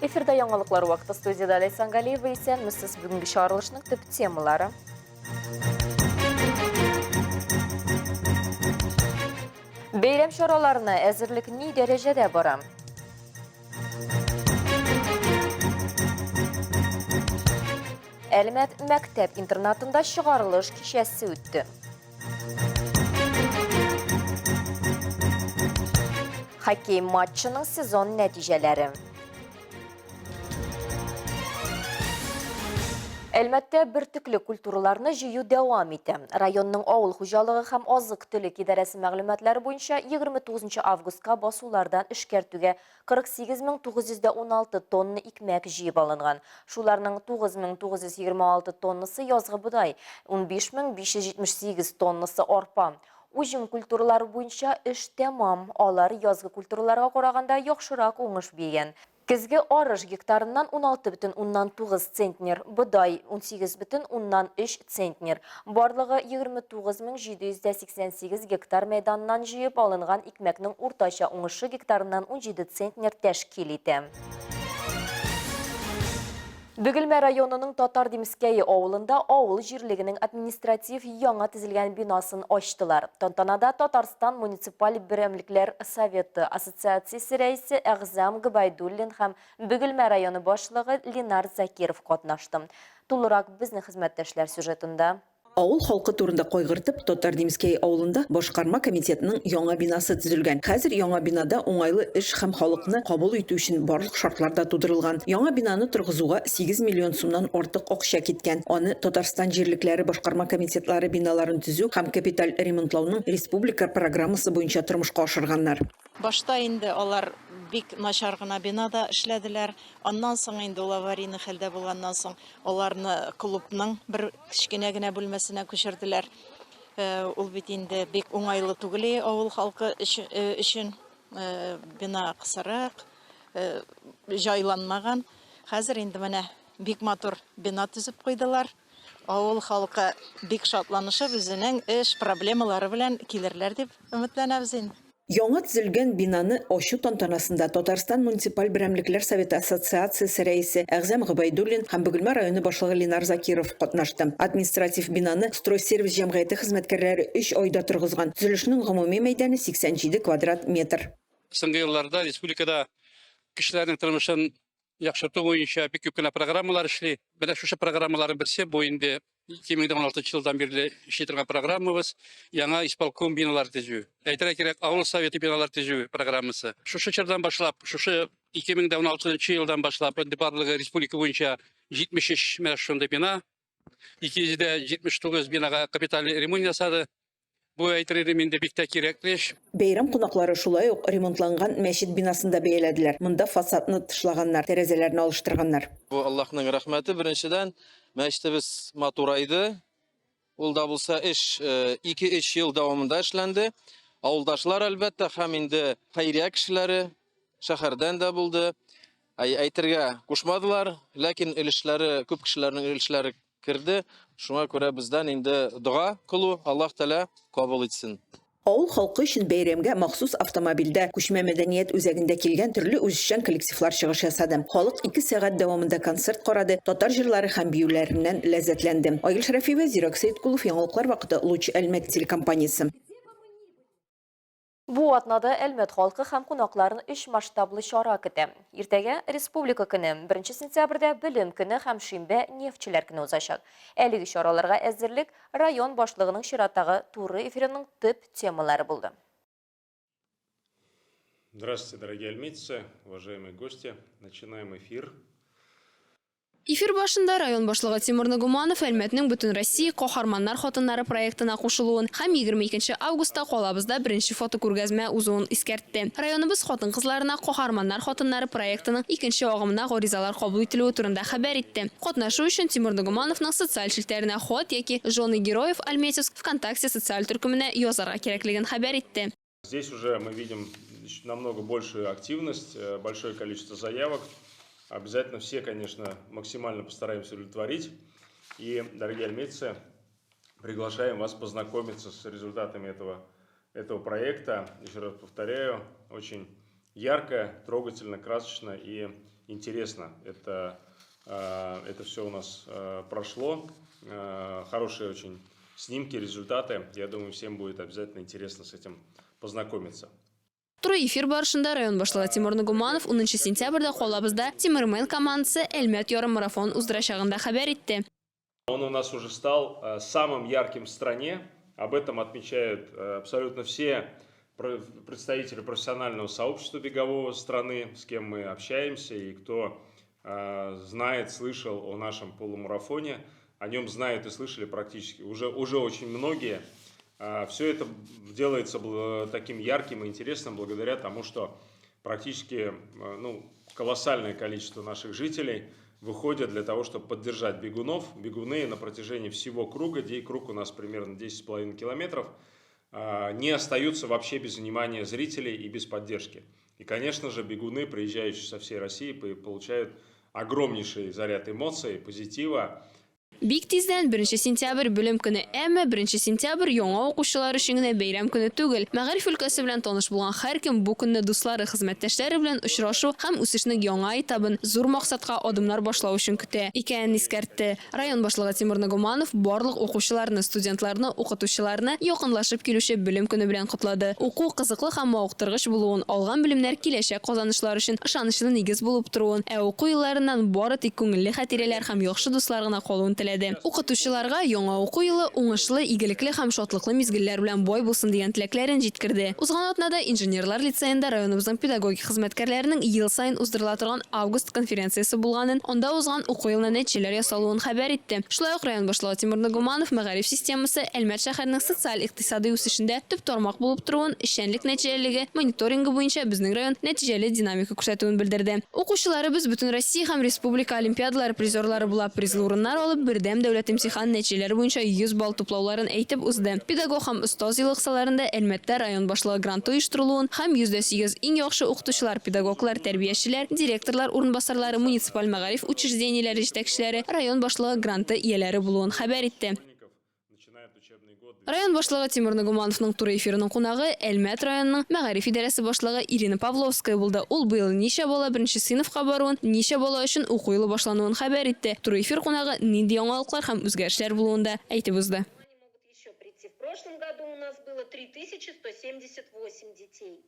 Эфирда яңалыклар вакыты студияда Лейсан Галиева исән, миссис бүгенге чыгарылышның төп темалары. Бәйрәм чараларына әзерлек ни дәрәҗәдә бара? Әлмәт мәктәп интернатында чыгарылыш кичәсе үтте. Хоккей матчының сезон нәтиҗәләре. Әлмәттә бер төкле культураларны җыю дәвам итә. Районның авыл хуҗалыгы һәм азык-төлек идарәсе мәгълүматлары буенча 29 августка басулардан эшкәртүгә 48916 тонна икмәк җыеп алынган. Шуларның 9926 тоннасы язгы бодай, 15578 тоннасы арпа. Уҗым культуралары буенча эш тәмам. Алар язгы культураларга караганда яхшырак уңыш биргән. Көзге арыш гектарыннан 16,9 центнер, бодай 18,3 центнер. Барлыгы 29788 гектар мәйданнан җыеп алынган икмәкнең уртача уңышы гектарыннан 17 центнер тәшкил итә. Бөгелмә районының Татар Димскәйе авылында авыл җирлегенең административ яңа төзелгән бинасын ачтылар. Тантанада Татарстан муниципаль берәмлекләр советы ассоциациясе рәисе Әгъзам Гыбайдуллин һәм Бөгелмә районы башлыгы Ленар Закиров катнашты. Тулырак безнең хезмәттәшләр сюжетында. Авыл халкы турында кайгыртып, Татар Димскәй авылында башкарма комитетының яңа бинасы төзелгән. Хәзер яңа бинада уңайлы эш һәм халыкны кабул итү өчен барлык шартлар да тудырылган. Яңа бинаны торгызуга 8 миллион сумнан артык акча киткән. Аны Татарстан җирлекләре башкарма комитетлары биналарын төзү һәм капиталь ремонтлауның республика программасы буенча тормышка ашырганнар. Башта инде алар бик начар гына бинада эшләделәр. Аннан соң инде ул аварийный хәлдә булганнан соң аларны клубның бер кичкенә генә бүлмәсенә күчерделәр. Ул бит инде бик уңайлы түгел авыл халкы өчен бина кысырак, җайланмаган. Хәзер инде менә бик матур бина төзеп куйдылар. Авыл халкы бик шатланышып үзенең эш проблемалары белән килерләр дип өметләнәбез инде. Яңа төзелгән бинаны ачу тантанасында Татарстан муниципаль берәмлекләр советы ассоциациясе рәисе Әгъзам Гыбайдуллин һәм Бөгелмә районы башлыгы Ленар Закиров катнашты. Административ бинаны Стройсервис җәмгыяте хезмәткәрләре 3 айда торгызган. Төзелешнең гомуми мәйданы 87 квадрат метр. Соңгы елларда республикада кешеләрнең тормышын яхшырту буенча бик күп кенә программалар эшли. Менә шушы программаларның берсе бу инде 2016 елдан бирле эшләтелгән программабыз яңа исполком биналар төзү. Әйтергә кирәк, авыл советы биналар төзү программасы. Шушы чордан башлап, шушы 2016 елдан башлап барлыгы республика буенча 73 менә шундый бина, 279 бинага капиталь ремонт ясады. Бу әйтерләрем инде бик тә кирәкле. Бәйрәм кунаклары шулай ук ремонтланган мәчет бинасында бәяләделәр. Монда фасадны тышлаганнар, тәрәзәләрне алыштырганнар. Бу Аллаһның рәхмәте беренчедән мәчетебез матурайды. Ул да булса эш 2-3 ел дәвамында эшләнде. Авылдашлар әлбәттә һәм инде хәйрия кешеләре шәһәрдән дә булды. Әйтергә кушмадылар, ләкин өлешләре, күп кешеләрнең өлешләре кирде. Шуңа күрә бездән инде дуа кылу, Аллаһ Тәала кабул итсен. Авыл халкы өчен бәйрәмгә махсус автомобильдә күчмә мәдәният үзәгендә килгән төрле үзешчән коллективлар чыгыш ясады. Халык 2 сәгать дәвамында концерт карады, татар җырлары һәм биюләреннән ләззәтләнде. Айгөл Шәрәфиева, Зирак Сәйдкулов, яңалыклар вакыты, Луч Әлмәт телекомпаниясе. Бу атнада Әлмәт халкы һәм кунакларын 3 масштаблы чара көтә. Иртәгә Республика көне, 1 сентябрьдә Белем көне һәм шимбә Нефтчеләр көне узачак. Әлеге чараларга әзерлек район башлыгының чираттагы туры эфирының төп темалары булды. Здравствуйте, дорогие альметьцы, уважаемые гости. Начинаем эфир. Эфир башында район башлыгы Тимур Нагуманов Әлмәтнең бөтен Россия каһарманнар хатыннары проектына кушылуын һәм 22 августта калабызда беренче фотокүргәзмә узуын искәртте. Районыбыз хатын-кызларына каһарманнар хатыннары проектының икенче агымына гаризалар кабул ителүе турында хәбәр итте. Катнашу өчен Тимур Нагумановның социаль челтәренә хат яки жены героев Альметьевск ВКонтакте социаль төркеменә язарга кирәклеген хәбәр итте. Здесь уже мы видим намного большую активность, большое количество заявок. Обязательно все, конечно, максимально постараемся удовлетворить. И, дорогие альметьцы, приглашаем вас познакомиться с результатами этого проекта. Еще раз повторяю, очень ярко, трогательно, красочно и интересно. Это все у нас прошло. Хорошие очень снимки, результаты. Я думаю, всем будет обязательно интересно с этим познакомиться. Туры эфир барышында район башлыгы Тимур Нугуманов 10 сентябрьдә колабызда Тимирмен командасы Әлмәт ярым марафон уздырачагында хәбәр итте. Он у нас уже стал самым ярким в стране. Об этом отмечают абсолютно все представители профессионального сообщества бегового страны, с кем мы общаемся, и кто знает, слышал о нашем полумарафоне. О нем знают и слышали практически уже очень многие. Все это делается таким ярким и интересным благодаря тому, что практически колоссальное количество наших жителей выходят для того, чтобы поддержать бегунов. Бегуны на протяжении всего круга, круг у нас примерно 10,5 километров, не остаются вообще без внимания зрителей и без поддержки. И, конечно же, бегуны, приезжающие со всей России, получают огромнейший заряд эмоций, позитива. Бик тиздән 1 сентябрь белем көне, әмма 1 сентябрь яңа укучылар өчен генә бәйрәм көне түгел. Мәгариф өлкәсе белән таныш булган һәркем бу көнне дуслары, хезмәттәшләре белән очрашу һәм үсешнең яңа этабын зур максатка адымнар башлау өчен көтә икәнен искәртте. Район башлыгы Тимур Нугуманов барлык укучыларны, студентларны, укытучыларны якынлашып килүче белем көне белән котлады. Уку кызыклы һәм мавыктыргыч булуын, алган белемнәр киләчәк казанышлар өчен ышанычлы нигез булып торуын, уку елларыннан бары тик күңелле хатирәләр һәм яхшы дуслар гына калуын теләде. Укытучыларга яңа уку елы уңышлы, игелекле һәм шатлыклы мизгелләр белән бай булсын дигән теләкләрен җиткерде. Узган атнада инженерлар лицейында районыбызның педагогик хезмәткәрләренең ел сайын уздырыла торган август конференциясе булганын, анда узган уку елына нәтиҗәләр ясалуын хәбәр итте. Шулай ук район башлыгы Тимур Нугуманов мәгариф системасы Әлмәт шәһәренең социаль-икътисади үсешендә төп тармак булып торуын, эшчәнлек нәтиҗәлелеге мониторингы буенча безнең район нәтиҗәле динамика күрсәтүен белдерде. Укучыларыбыз бөтен Россия һәм республика олимпиадалары призерлары була призлы урыннар алып, бердәм дәүләт имтихан нәтиҗәләре буенча 100 балл туплауларын әйтеп узды. Педагог һәм остаз елыксаларында Әлмәттә район башлыгы гранты оештырылуын һәм 8% иң яхшы укытучылар, педагоглар, тәрбиячеләр, директорлар урынбасарлары, муниципаль мәгариф учреждениеләре җитәкчеләре район башлыгы гранты ияләре булуын хәбәр итте. Район башлыгы Тимур Нугумановның туры эфирының кунагы Әлмәт районының мәгариф идарәсе башлыгы Ирина Павловская булды. Ул быел ничә бала 1 сыйныфка баруын, ничә бала өчен уку елы башлануын хәбәр итте. Туры эфир кунагы нинди яңалыклар һәм үзгәрешләр булуында әйтеп узды. В прошлом году у нас было 3178 детей.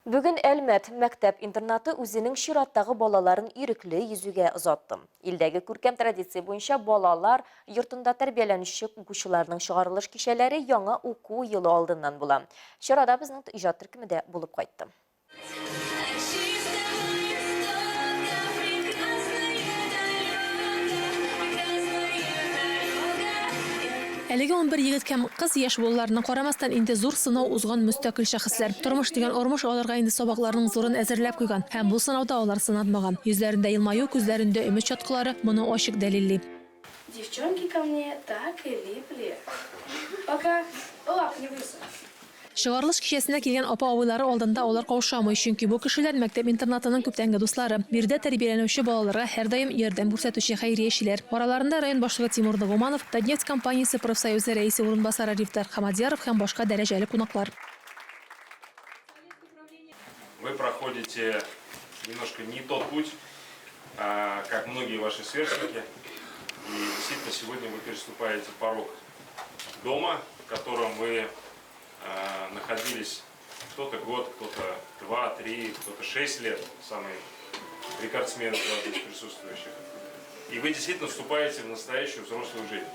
Бүген Әлмәт мәктәп-интернаты үзенең чираттагы балаларын ирекле йөзүгә озатты. Илдәге күркәм традиция буенча балалар йортында тәрбияләнүче укучыларның чыгарылыш кичәләре яңа уку елы алдыннан була. Чарада безнең иҗат төркеме дә булып кайтты. Әлеге 11 егет һәм кыз яшь булуларына карамастан инде зур сынау узган мөстәкыйль шәхесләр. Тормыш дигән ормыш аларга инде сабакларның зурын әзерләп куйган һәм бу сынауда алар сынатмаган. Йөзләрендә елмаю, күзләрендә өмет чаткылары моны ачык дәлилли. Девчонки ко мне так и липли. Пока лап не высох. Чыгарылыш кичәсенә килгән апа-абыйлары алдында алар каушамый, чөнки бу кешеләр мәктәп-интернатының күптәнге дуслары. Бирдә тәрбияләнүче балаларга һәрдаим ярдәм күрсәтүче хәйриячеләр. Араларында район башлыгы Тимур Нугуманов, Татнефть компаниясе профсоюзы рәисе урынбасары Рифтар Хамадьяров һәм башка дәрәҗәле кунаклар. Вы проходите немножко не тот путь, как многие ваши сверстники. И действительно сегодня вы переступаете порог дома, в котором вы находились кто-то год, кто-то 2, 3, кто-то 6 лет, самые рекордсмены из присутствующих. И вы действительно вступаете в настоящую взрослую жизнь.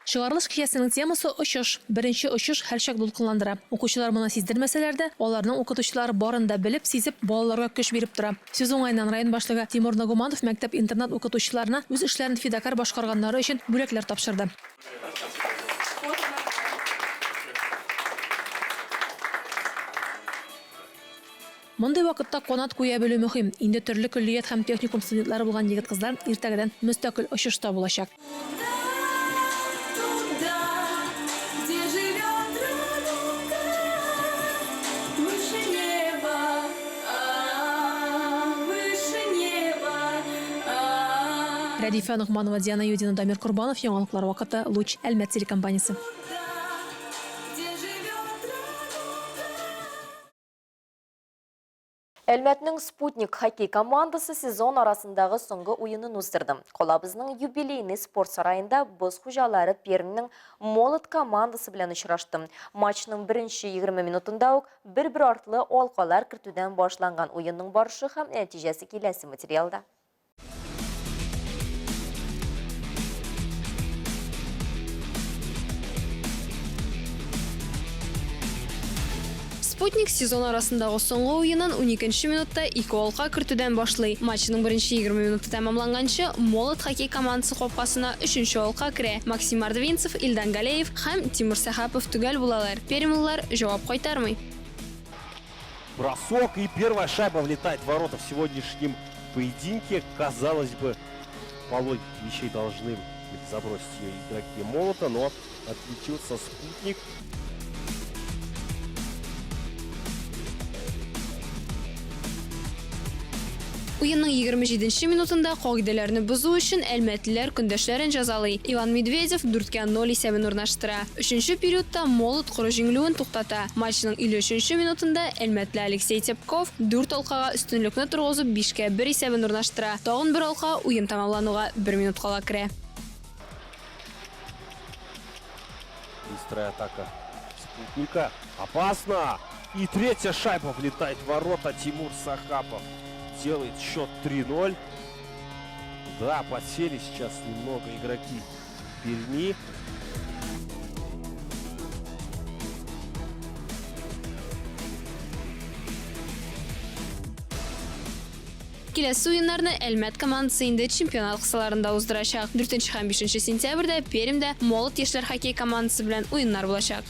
Чыгарылыш кичәсенең темасы очыш. Беренче очыш һәрчак дулкынландыра. Укучылар моны сиздермәсәләр дә, аларның укытучылары барында белеп, сизеп, балаларга көч биреп тора. Сүз уңайыннан район башлыгы Тимур Нугуманов мәктәп-интернат укытучыларына үз эшләрен фидакар башкарганнары өчен бүләкләр тапшырды. Мондай вакытта канат куя белү мөһим. Инде төрле көллият һәм техникум студентлары булган егет-кызлар иртәгәдән мөстәкыйль очышта булачак. Радифа Нугманова, Диана Юдина, Дамир Курбанов, яңалыклар вакыты, Луч, Әлмәт телекомпаниясе. Әлмәтнең Спутник хоккей командасы сезон арасындағы соңғы ойынын уздырды. Колабызның юбилейный спорт сарайында боз хуҗалары Пермнең Молот командасы белән очрашты. Матчның беренче 20 минутында ук 1-1 артлы алкалар кертүдән башланган ойынның барышы һәм нәтиҗәсе киләсе материалда. Спутник сезон арасындағы соңғы ойынын 12 минутта 2 алқа кертүдән башлый. Матчның беренче 20 минуты тәмамланганчы Молот хоккей командасы капкасына 3-нче алка керә. Максим Ардвинцев, Илдан Галеев һәм Тимур Сахапов түгел булалар. Пермлылар җавап кайтармый. Бросок и первая шайба влетает в ворота в сегодняшнем поединке. Казалось бы, по логике вещей должны быть забросить ее игроки Молота, но отличился Спутник. Уенның 27 минутында кагыйдәләрне бозу өчен әлмәтлеләр көндәшләрен җәзалый. Иван Медведев 4-0 исәбен урнаштыра. 3нче периодта Молот коры җиңелүен туктата. Матчның 53 минутында әлмәтле Алексей Тепков 4 алкага өстенлекне торгызып 5-1 исәбен урнаштыра. Тагын бер алка уен тамамлануга 1 минут кала керә. Быстрая атака Спутника. Опасно! И третья шайба влетает в ворота. Тимур Сахапов делает счет 3-0. Да, подсели сейчас немного игроки Перми. Киләсе уеннарны Әлмәт командасы инде чемпионат кысаларында уздырачак. 4 һәм 5 сентябрьдә Пермдә Молот яшьләр хоккей командасы белән уеннар булачак.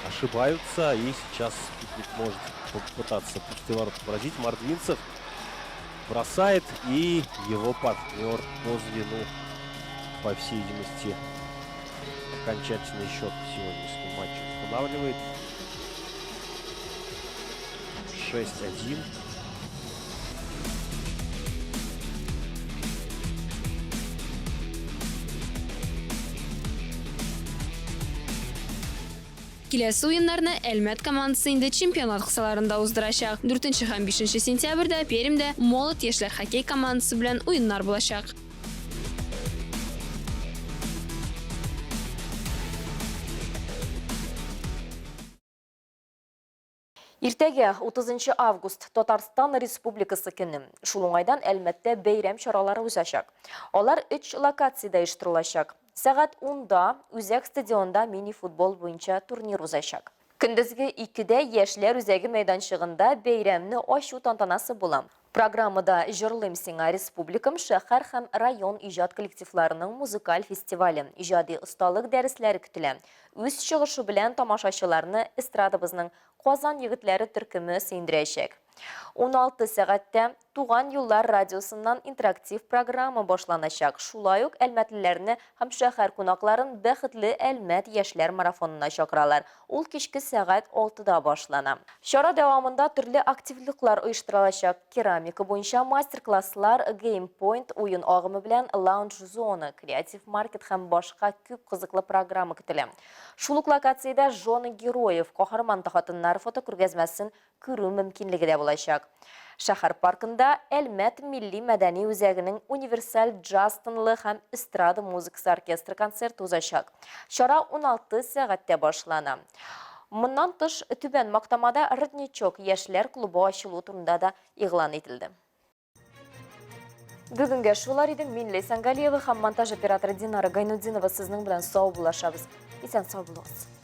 Ошибаются, и сейчас Спутник может попытаться пустые ворота поразить. Мардвинцев бросает, и его партнер по звену, по всей видимости, окончательный счет в сегодняшнем матче устанавливает. 6-1. Киләсе уеннарны Әлмәт командасы инде чемпионат кысаларында уздырачак. 4 һәм 5 сентябрьдә Пермдә Молот яшьләр хоккей командасы белән уеннар булачак. Иртәгә 30 август Татарстан Республикасы көне. Шул уңайдан Әлмәттә бәйрәм чаралары узачак. Алар 3 локациядә оештырылачак. Сәгать 10-да Үзәк стадионда мини-футбол буенча турнир узачак. Көндезге 2-дә яшьләр үзәге мәйданчыгында бәйрәмне ачу тантанасы була. Программада Җырлыйм сиңа республикам, шәһәр һәм район иҗат коллективларының музыкаль фестивале, иҗади осталык дәресләре көтелә. Үз чыгышы белән тамашачыларны эстрадабызның Казан егетләре төркеме сөендерәчәк. 16 сәгатьтә Туган юллар радиосыннан интерактив программа башланачак. Шулай ук әлмәтлеләрне һәм шәһәр кунакларын бәхетле Әлмәт яшьләр марафонына чакыралар. Ул кичке сәгать 6-да башлана. Чара дәвамында төрле активлыклар оештырылачак. Керамика буенча мастер-класслар, геймпоинт, уен агымы белән лаунж зона, креатив маркет һәм башка күп кызыклы программа көтелә. Шул ук локациядә Жены героев каһарман хатыннар фотокүргәзмәсен күрү мөмкинлеге дә булачак. Шәһәр паркында Әлмәт милли мәдәни үзәгенең универсаль джаз тынлы һәм эстрада музыкасы оркестры концерты узачак. Чара 16 сәгатьтә башлана. Моннан тыш Түбән Мактамада Родничок яшьләр клубы ачылу турында да игълан ителде. Бүгенгә шулар иде. Мин Лейсан Галиева һәм монтаж операторы Динара Гайнуддинова сезнең белән сау булашабыз. Исән сау булыгыз.